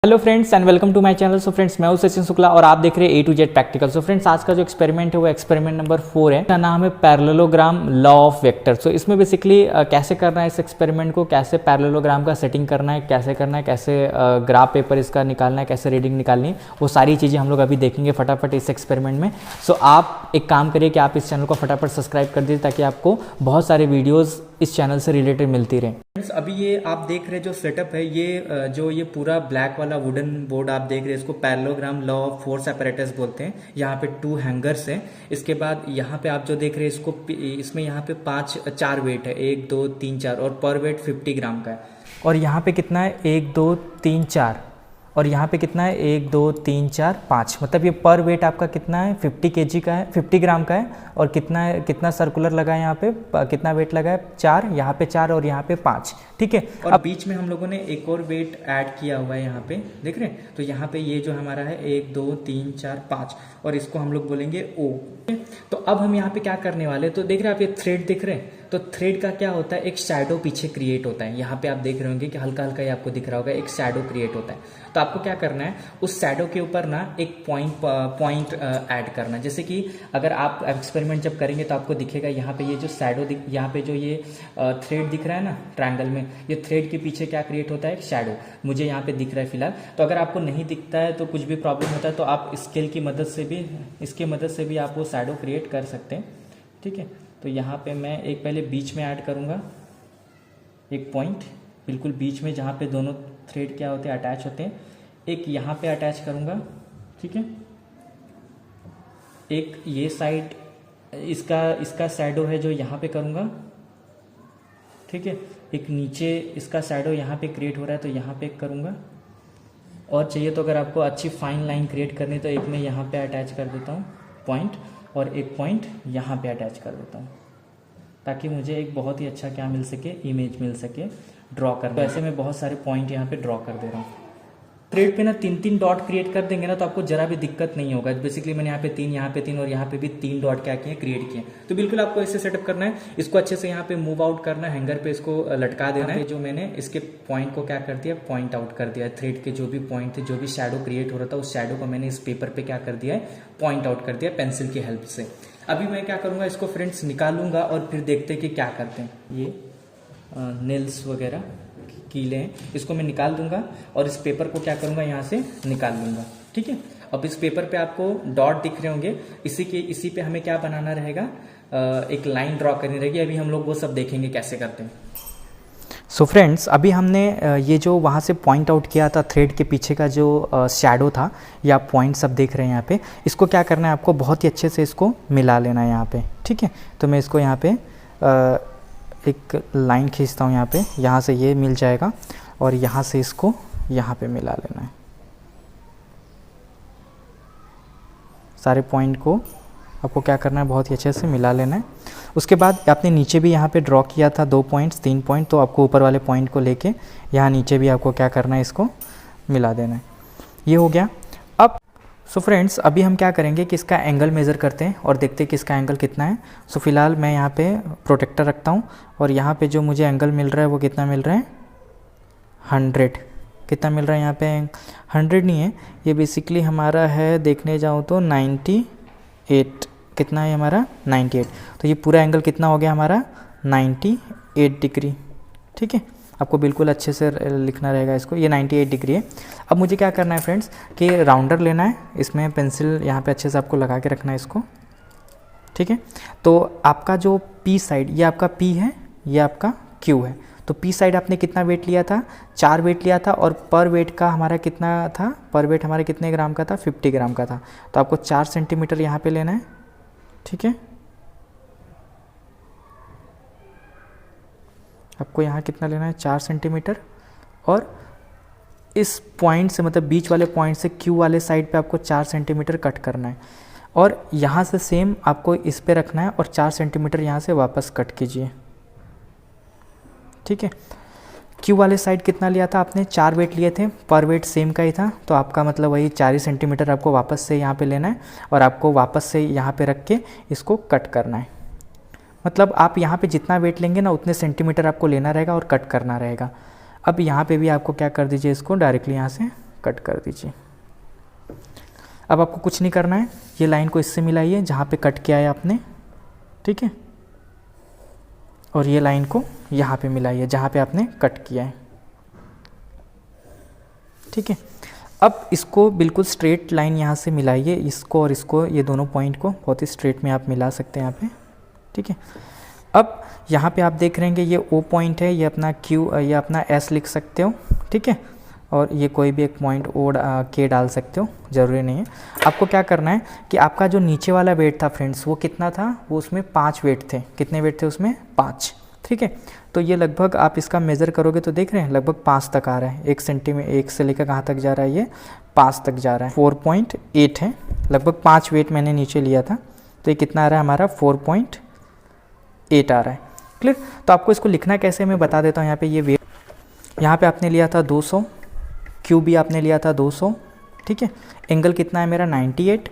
Hello friends and welcome to my channel. So friends मैं हूं सचिन शुक्ला और आप देख रहे हैं A to Z practical. So friends आज का जो एक्सपेरिमेंट है वो एक्सपेरिमेंट नंबर 4 है। इसका नाम है पैरेललोग्राम लॉ ऑफ वेक्टर। सो इसमें बेसिकली कैसे करना है इस एक्सपेरिमेंट को, कैसे पैरेललोग्राम का सेटिंग करना है, कैसे ग्राफ पेपर इसका निकालना है, कैसे रीडिंग निकालनी है, वो सारी चीज़ें हम लोग अभी देखेंगे फटाफट इस एक्सपेरिमेंट में। सो आप एक काम करिए कि आप इस चैनल को फटाफट सब्सक्राइब कर दीजिए ताकि आपको बहुत सारे वीडियोज़ इस चैनल से रिलेटेड मिलती रहे। फ्रेंड्स अभी ये आप देख रहे जो सेटअप है, ये पूरा ब्लैक वाला वुडन बोर्ड आप देख रहे हैं, इसको parallelogram law of force apparatus बोलते हैं। यहाँ पे 2 हैंगर्स हैं। इसके बाद यहाँ पे आप जो देख रहे हैं इसमें यहाँ पे 4 वेट है, 1 2 3 4, और पर वेट 50 ग्राम का है। और यहाँ पे कितना है 1 2 3 4, और यहाँ पे कितना है 1 2 3 4 5, मतलब ये पर वेट आपका कितना है 50 kg का है, 50 ग्राम का है। और कितना सर्कुलर लगा है यहाँ पे, कितना वेट लगा है 4, यहाँ पे 4 और यहाँ पे 5, ठीक है। और अब बीच में हम लोगों ने एक और वेट ऐड किया हुआ है, यहाँ पे देख रहे हैं। तो यहाँ पे ये जो हमारा है 1 2 3 4 5, और इसको हम लोग बोलेंगे O। तो अब हम यहाँ पे क्या करने वाले, तो देख रहे हैं आप ये थ्रेड दिख रहे हैं। तो थ्रेड का क्या होता है, एक शैडो पीछे क्रिएट होता है। यहाँ पे आप देख रहे होंगे कि हल्का हल्का ये आपको दिख रहा होगा, एक शैडो क्रिएट होता है। तो आपको क्या करना है, उस शैडो के ऊपर ना एक पॉइंट ऐड करना है। जैसे कि अगर आप एक्सपेरिमेंट जब करेंगे तो आपको दिखेगा यहाँ पे ये जो शैडो यहाँ पे जो ये थ्रेड दिख रहा है ना ट्रायंगल में, ये थ्रेड के पीछे क्या क्रिएट होता है, एक शैडो। मुझे यहाँ पे दिख रहा है फिलहाल। तो अगर आपको नहीं दिखता है तो कुछ भी प्रॉब्लम होता है तो आप स्केल की मदद से भी, इसकी मदद से भी आप वो शैडो क्रिएट कर सकते हैं, ठीक है। तो यहाँ पे मैं एक पहले बीच में ऐड करूँगा एक पॉइंट, बिल्कुल बीच में जहाँ पे दोनों थ्रेड क्या होते हैं, अटैच होते हैं। एक यहाँ पे अटैच करूँगा, ठीक है। एक ये साइड इसका शैडो है जो यहाँ पे करूँगा, ठीक है। एक नीचे इसका शैडो यहाँ पे क्रिएट हो रहा है तो यहाँ पे करूँगा। और चाहिए तो अगर आपको अच्छी फाइन लाइन क्रिएट करनी तो एक मैं यहाँ पे अटैच कर देता हूँ पॉइंट, और एक पॉइंट यहाँ पे अटैच कर देता हूँ, ताकि मुझे एक बहुत ही अच्छा क्या मिल सके, इमेज मिल सके ड्रॉ कर। तो ऐसे मैं बहुत सारे पॉइंट यहाँ पे ड्रॉ कर दे रहा हूँ। थ्रेड पे ना 3 डॉट क्रिएट कर देंगे ना तो आपको जरा भी दिक्कत नहीं होगा। बेसिकली मैंने यहाँ पे 3, यहाँ पे 3 और यहाँ पे भी 3 डॉट क्या किए, क्रिएट किए। तो बिल्कुल आपको ऐसे सेटअप करना है। इसको अच्छे से यहाँ पे मूव आउट करना है, हैंगर पे इसको लटका देना है। जो मैंने इसके पॉइंट को क्या कर दिया, पॉइंट आउट कर दिया। थ्रेड के जो भी पॉइंट थे, जो भी शैडो क्रिएट हो रहा था, उस शैडो को मैंने इस पेपर पे क्या कर दिया है, पॉइंट आउट कर दिया पेंसिल की हेल्प से। अभी मैं क्या करूँगा, इसको फ्रेंड्स निकालूंगा और फिर देखते हैं कि क्या करते हैं। ये नेल्स वगैरह कीले हैं, इसको मैं निकाल दूंगा और इस पेपर को क्या करूंगा, यहाँ से निकाल लूंगा, ठीक है। अब इस पेपर पे आपको डॉट दिख रहे होंगे, इसी पे हमें क्या बनाना रहेगा, एक लाइन ड्रॉ करनी रहेगी। अभी हम लोग वो सब देखेंगे कैसे करते हैं। सो फ्रेंड्स अभी हमने ये जो वहाँ से पॉइंट आउट किया था थ्रेड के पीछे का जो शैडो था, या पॉइंट सब देख रहे हैं यहाँ पे, इसको क्या करना है, आपको बहुत ही अच्छे से इसको मिला लेना है यहाँ पे, ठीक है। तो मैं इसको यहाँ पे एक लाइन खींचता हूँ यहाँ पे, यहाँ से ये मिल जाएगा और यहाँ से इसको यहाँ पे मिला लेना है। सारे पॉइंट को आपको क्या करना है, बहुत ही अच्छे से मिला लेना है। उसके बाद आपने नीचे भी यहाँ पे ड्रॉ किया था 2 पॉइंट्स 3 पॉइंट, तो आपको ऊपर वाले पॉइंट को लेके यहाँ नीचे भी आपको क्या करना है, इसको मिला देना है। ये हो गया। अब सो फ्रेंड्स अभी हम क्या करेंगे कि इसका एंगल मेज़र करते हैं और देखते हैं कि इसका एंगल कितना है। सो फिलहाल मैं यहाँ पे प्रोटेक्टर रखता हूँ और यहाँ पे जो मुझे एंगल मिल रहा है वो कितना मिल रहा है, 100। कितना मिल रहा है यहाँ पे, 100 नहीं है, ये बेसिकली हमारा है, देखने जाऊँ तो 98। कितना है हमारा, 98। तो ये पूरा एंगल कितना हो गया हमारा, 98 डिग्री, ठीक है। आपको बिल्कुल अच्छे से लिखना रहेगा इसको, ये 98 डिग्री है। अब मुझे क्या करना है फ्रेंड्स कि राउंडर लेना है, इसमें पेंसिल यहाँ पे अच्छे से आपको लगा के रखना है इसको, ठीक है। तो आपका जो P साइड, ये आपका P है, ये आपका Q है। तो P साइड आपने कितना वेट लिया था, 4 वेट लिया था, और पर वेट का हमारा कितना था, पर वेट हमारे कितने ग्राम का था, 50 ग्राम का था। तो आपको 4 सेंटीमीटर यहाँ पे लेना है, ठीक है। आपको यहाँ कितना लेना है, 4 सेंटीमीटर, और इस पॉइंट से, मतलब बीच वाले पॉइंट से Q वाले साइड पे आपको 4 सेंटीमीटर कट करना है, और यहाँ से सेम आपको इस पे रखना है और 4 सेंटीमीटर यहाँ से वापस कट कीजिए, ठीक है। Q वाले साइड कितना लिया था आपने, 4 वेट लिए थे, पर वेट सेम का ही था, तो आपका मतलब वही 4 सेंटीमीटर आपको वापस से यहाँ पे लेना है और आपको वापस से यहाँ पे रख के इसको कट करना है। मतलब आप यहाँ पे जितना वेट लेंगे ना उतने सेंटीमीटर आपको लेना रहेगा और कट करना रहेगा। अब यहाँ पे भी आपको क्या कर दीजिए, इसको डायरेक्टली यहाँ से कट कर दीजिए। अब आपको कुछ नहीं करना है, ये लाइन को इससे मिलाइए जहाँ पे कट किया है आपने, ठीक है, और ये लाइन को यहाँ पे मिलाइए जहाँ पे आपने कट किया है, ठीक है। अब इसको बिल्कुल स्ट्रेट लाइन यहाँ से मिलाइए, इसको और इसको, ये दोनों पॉइंट को बहुत ही स्ट्रेट में आप मिला सकते हैं यहाँ पे, ठीक है। अब यहाँ पे आप देख रहे हैं ये O पॉइंट है, ये अपना Q, ये अपना S लिख सकते हो, ठीक है, और ये कोई भी एक पॉइंट O K डाल सकते हो, ज़रूरी नहीं है। आपको क्या करना है कि आपका जो नीचे वाला वेट था फ्रेंड्स, वो कितना था, वो उसमें 5 वेट थे। कितने वेट थे उसमें? 5, ठीक है। तो ये लगभग आप इसका मेज़र करोगे तो देख रहे हैं लगभग 5 तक आ रहा है। 1 सेंटीमीटर, 1 से लेकर कहाँ तक जा रहा है, ये 5 तक जा रहा है। 4.8 है, लगभग 5 वेट मैंने नीचे लिया था, तो ये कितना आ रहा है हमारा 4.8 आ रहा है। क्लियर? तो आपको इसको लिखना कैसे मैं बता देता हूँ। यहाँ पे ये वेट, यहाँ पे आपने लिया था 200, क्यू भी आपने लिया था 200, ठीक है। एंगल कितना है मेरा 98,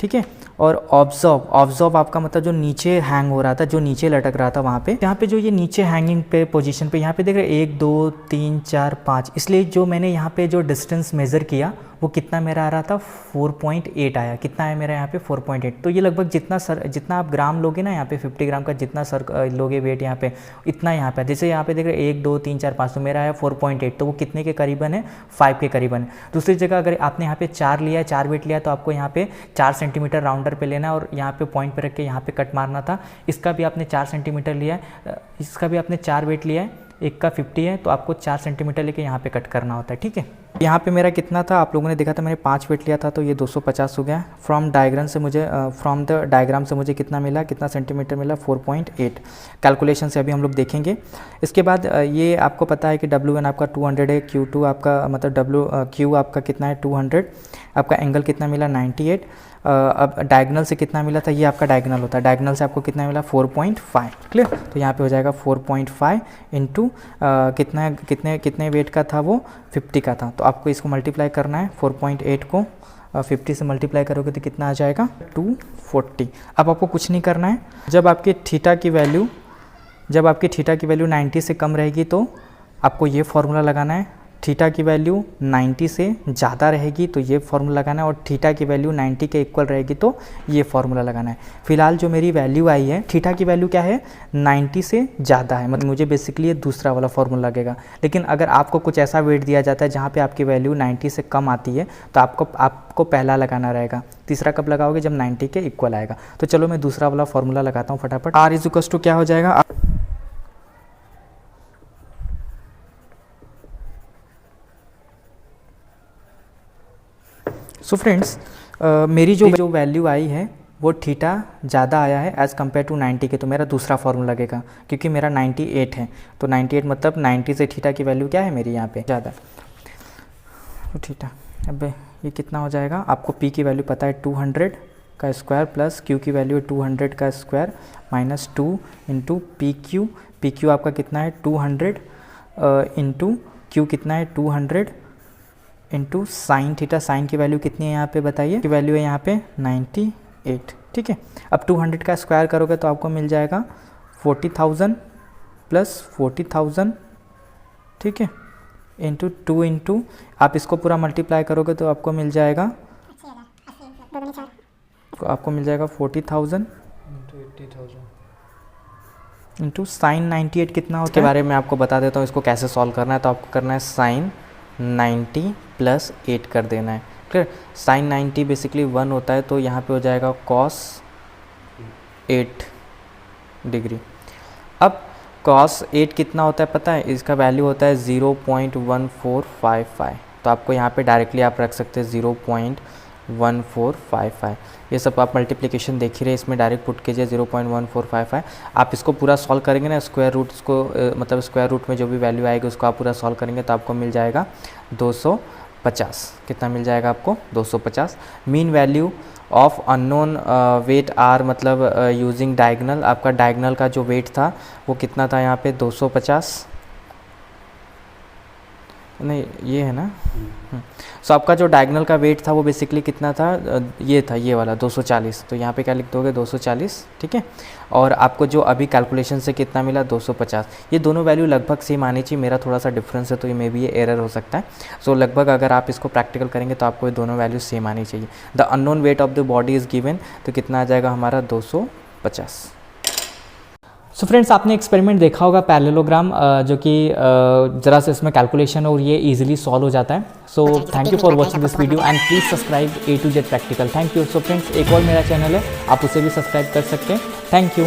ठीक है। और ऑब्जॉर्व आपका मतलब जो नीचे हैंग हो रहा था, जो नीचे लटक रहा था वहाँ पे, यहाँ पे जो ये नीचे हैंगिंग पे पोजीशन पे यहाँ पे देख रहे हैं 1 2 3 4 5, इसलिए जो मैंने यहाँ पे जो डिस्टेंस मेज़र किया वो कितना मेरा आ रहा था 4.8 आया। कितना है मेरा यहाँ पे 4.8। तो ये लगभग जितना आप ग्राम लोगे ना, यहाँ पे 50 ग्राम का जितना लोगे वेट यहाँ पे, इतना यहाँ पे, जैसे यहाँ पे देख रहे 1 2 3 4 5, तो मेरा है 4.8, तो वो कितने के करीबन है, 5 के करीबन है। दूसरी जगह अगर आपने यहाँ पे 4 लिया है, 4 वेट लिया, तो आपको यहाँ पे 4 सेंटीमीटर राउंडर पे लेना है और यहाँ पे पॉइंट पे रख के यहाँ पे कट मारना था। इसका भी आपने 4 सेंटीमीटर लिया है, इसका भी आपने 4 वेट लिया है, एक का 50 है, तो आपको 4 सेंटीमीटर लेके यहाँ पे कट करना होता है, ठीक है। यहाँ पे मेरा कितना था, आप लोगों ने देखा था मैंने 5 वेट लिया था, तो ये 250 हो गया। फ्रॉम द डायग्राम से मुझे कितना मिला, कितना सेंटीमीटर मिला, 4.8। कैलकुलेशन से अभी हम लोग देखेंगे। इसके बाद ये आपको पता है कि W1 आपका 200 है, Q2 आपका मतलब Q आपका कितना है 200, आपका एंगल कितना मिला 98। अब डायगनल से कितना मिला था, ये आपका डायगनल होता है, डायगनल से आपको कितना मिला 4.5। क्लियर? तो यहाँ पे हो जाएगा 4.5 इंटू कितने वेट का था, वो 50 का था। तो आपको इसको मल्टीप्लाई करना है, 4.8 को 50 से मल्टीप्लाई करोगे तो कितना आ जाएगा 240। अब आपको कुछ नहीं करना है, जब आपकी थीटा की वैल्यू 90 से कम रहेगी तो आपको ये फॉर्मूला लगाना है। थीटा की वैल्यू 90 से ज़्यादा रहेगी तो ये फार्मूला लगाना है, और थीटा की वैल्यू 90 के इक्वल रहेगी तो ये फार्मूला लगाना है। फिलहाल जो मेरी वैल्यू आई है, थीटा की वैल्यू क्या है 90 से ज़्यादा है, मतलब मुझे बेसिकली ये दूसरा वाला फार्मूला लगेगा। लेकिन अगर आपको कुछ ऐसा वेट दिया जाता है जहाँ पे आपकी वैल्यू 90 से कम आती है तो आपको पहला लगाना रहेगा। तीसरा कब लगाओगे, जब 90 के इक्वल आएगा। तो चलो मैं दूसरा वाला फार्मूला लगाता हूँ फटाफट। R = क्या हो जाएगा, सो फ्रेंड्स मेरी जो वैल्यू आई है वो थीटा ज़्यादा आया है एज़ कम्पेयर टू 90 के, तो मेरा दूसरा फार्मूला लगेगा क्योंकि मेरा 98 है। तो 98 मतलब 90 से थीटा की वैल्यू क्या है मेरी यहाँ पे ज़्यादा, तो थीटा। अब ये कितना हो जाएगा, आपको P की वैल्यू पता है 200 का स्क्वायर प्लस Q की वैल्यू है 200 का square minus 2 into PQ। PQ आपका कितना है 200 इंटू Q कितना है 200 इंटू साइन थीटा। साइन की वैल्यू कितनी है यहाँ पे बताइए, की वैल्यू है यहाँ पे 98, ठीक है। अब 200 का स्क्वायर करोगे तो आपको मिल जाएगा 40,000 प्लस 40,000, ठीक है, इंटू 2 इंटू आप इसको पूरा मल्टीप्लाई करोगे तो आपको मिल जाएगा 40,000 इंटू साइन 98 कितना होता है, इसके बारे में आपको बता देता हूँ इसको कैसे सॉल्व करना है। तो आपको करना है साइन 90 प्लस 8 कर देना है, क्लियर। साइन 90 बेसिकली 1 होता है, तो यहाँ पे हो जाएगा कॉस 8 डिग्री। अब कॉस 8 कितना होता है पता है, इसका वैल्यू होता है 0.1455। तो आपको यहाँ पे डायरेक्टली आप रख सकते हैं 0.1455। ये सब आप मल्टीप्लिकेशन देख ही रहे, इसमें डायरेक्ट पुट कीजिए 0.1455। आप इसको पूरा सॉल्व करेंगे ना, स्क्वायर रूट इसको मतलब स्क्वायर रूट में जो भी वैल्यू आएगी उसको आप पूरा सॉल्व करेंगे तो आपको मिल जाएगा 250। कितना मिल जाएगा आपको 250। Mean value of unknown weight are मतलब यूजिंग डायगनल, आपका डायगनल का जो वेट था वो कितना था यहाँ पे 250, नहीं ये है ना, सो आपका जो डायगोनल का वेट था वो बेसिकली कितना था, ये था, ये वाला 240। तो यहाँ पे क्या लिख दोगे 240, ठीक है। और आपको जो अभी कैलकुलेशन से कितना मिला 250। ये दोनों वैल्यू लगभग सेम आनी चाहिए, मेरा थोड़ा सा डिफरेंस है तो ये मे बी ये एरर हो सकता है। सो लगभग अगर आप इसको प्रैक्टिकल करेंगे तो आपको ये दोनों वैल्यू सेम आनी चाहिए। The unknown weight of the body is given, तो कितना आ जाएगा हमारा 250। सो फ्रेंड्स, आपने एक्सपेरिमेंट देखा होगा पैरेललोग्राम, जो कि ज़रा से इसमें कैलकुलेशन और ये इजीली सॉल्व हो जाता है। So thank you for watching this video and please subscribe A to Z practical. Thank you. So friends, एक और मेरा चैनल है, आप उसे भी सब्सक्राइब कर सकते हैं। Thank you.